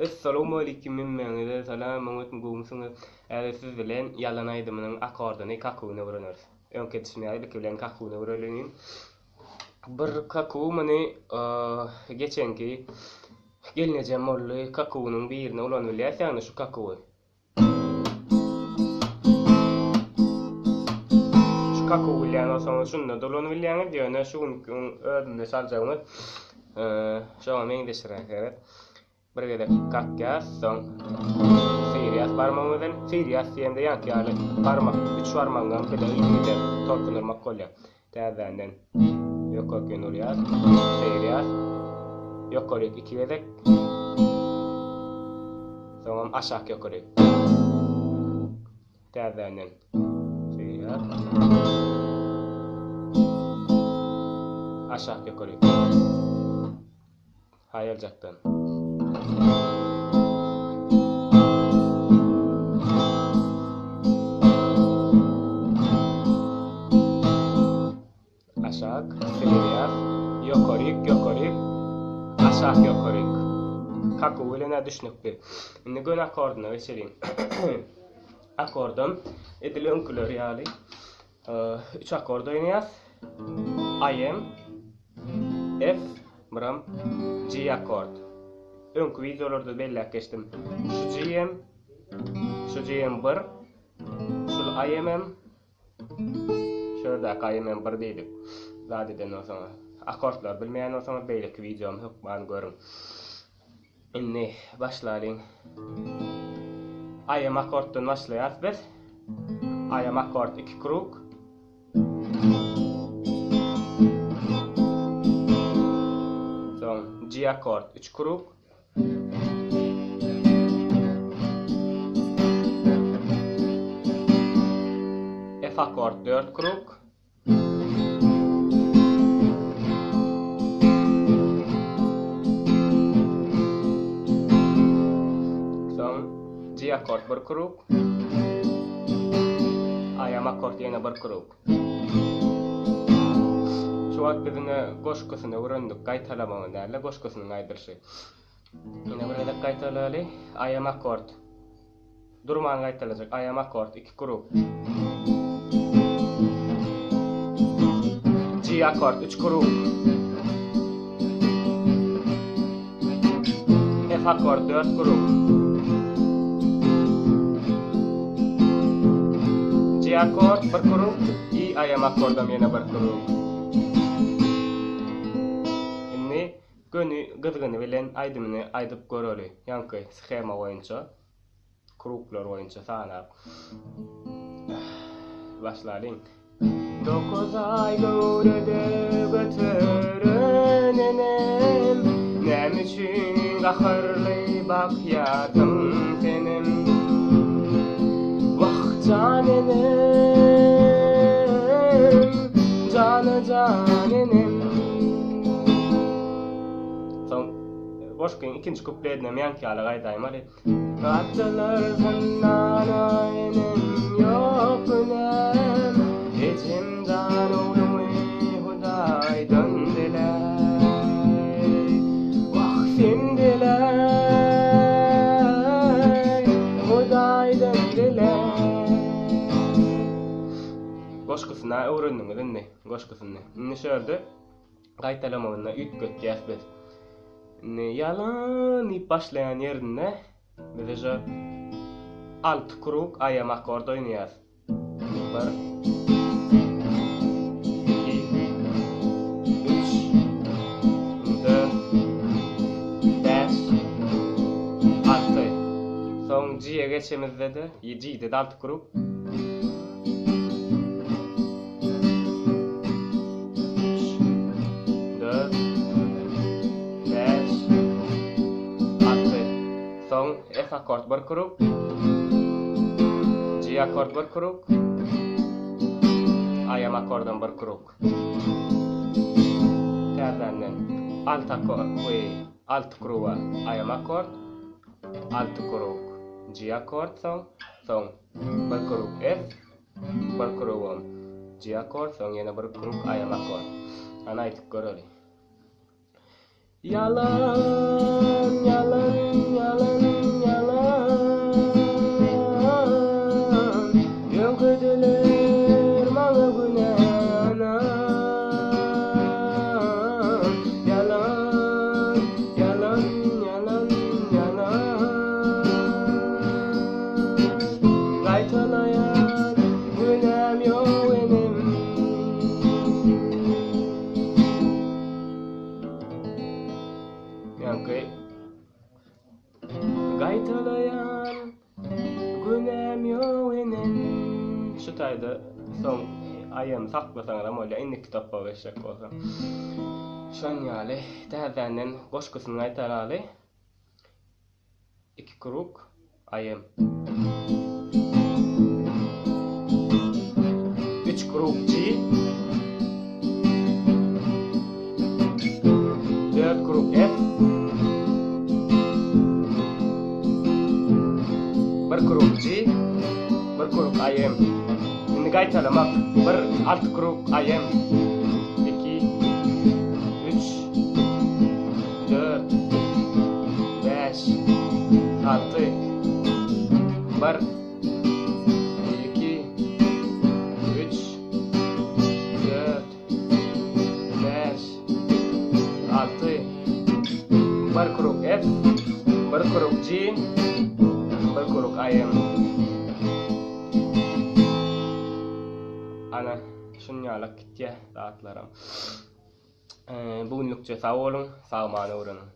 Assalamu alaykum memmenize salam aleyküm gumsunuz. Siz bilen yalan aydymynyň akordony kakuny öwreneriz. Öňki dismeýäli bilen kakuny öwrenýän. Bir kaku meni geçenki gelnejem molly kakunyň birine ulan bilýärsiň şu kakuwy. Şu kakuwy bilen osoň şunda dolan bilýän diýene şu özünde saljagyny şoňa meň deşirek. Bir gede kakkas son serias parmağımdan serias diýende ýa-da parmak 3 parmağından bile ýygyda torkunurmak bolýar. Täzenden ýokary nurýar serias ýokary 2 gedek soňam aşak ýokary täzenden serias aşak ýokary haýaljakdan aşak, serias, yokorik, aşak yokorik. Kaku ile ne düşünüpdi? Indi gön akorduna geçelim. Akordum edili önkülör ýaly. 3 akord oýnaýas. I am, F, biram, G akord. Önkü videolarda belli geçtim. Şu G am 1, şu I am şurada I am 1 diýdik. Zadeden olsa akordlar bilmeýän olsa beýleki videom ýok bana görün. Indi başlaýyn. I am akorddan başlaýas biz. I am akord 2 kruk. Son G akord 3 kruk. F akord 4 kruk. G akord 1 kruk. I am akord ýene 1 kruk. Şu wagt bizine goşkusyny öwrendik, gaýtalamagy däl, goşkusynyň aýdyrşy. Ýene bir edek gaýtalaly. I am akord. Durman gaýtalajak. I am akord 2 kruk. G akord 3 kruk. F akord 4 kruk. G akord 1 kruk, I am akordam ýene 1 kruk. Indi gönü gyzgyny bilen aýdymyny aýdyp göreli. Ýanky schema boýunça, kruklar boýunça sanap. Başlaýyn. 9 ay görede götürenem, näme üçin gahyrly bakýardym senem. Canenem. Son boşkin ikinci kupletine meňki ala gaýdaýym ali. Atlar zannanem ýoknem, içim danumy Hudaý döndüler. Wagtyndiler, Hudaý döndüler. Goşkusyna öwrendiňiz indi, goşkusyny. Indi şöyle gaýtalamagyna ütgetýäs biz. Yalan ip başlayan yerine bize 6 kruk I am akord oynayas. 1 2 3 4 5 6. Son G'ye geçemizde de G'de 6 kruk. F akord 1 kruk. G akord 1 kruk. I am akorddan 1 kruk. Täzenden alt akord we alt kruwa I am akord 6 kruk. G akord son 1 kruk F 1 kruk G akord son ýene 1 kruk I am akord. Ana aýtyp göreli. Yalan aytalayan günem yoğenen. Şu taýda soň ayam saklasaňam bolýar, indi kitapga geçecek bolsa. Şon ýaly täzenden goşgusyny aýtalaly. 2 kruk ayam. 3 kruk G. 4 kruk F. 1 kruk G. 1 kruk ayam. Indi gaýtalamak. 1 alt kruk ayam. 2 3 4 5 6 1 2 3 4 5 6 1 kruk F, 1 kruk G, 1 kruk ayam. Ana şunýalak gitýär zatlaram. Bugünlükçe sag bolun, sagmany öwrenin.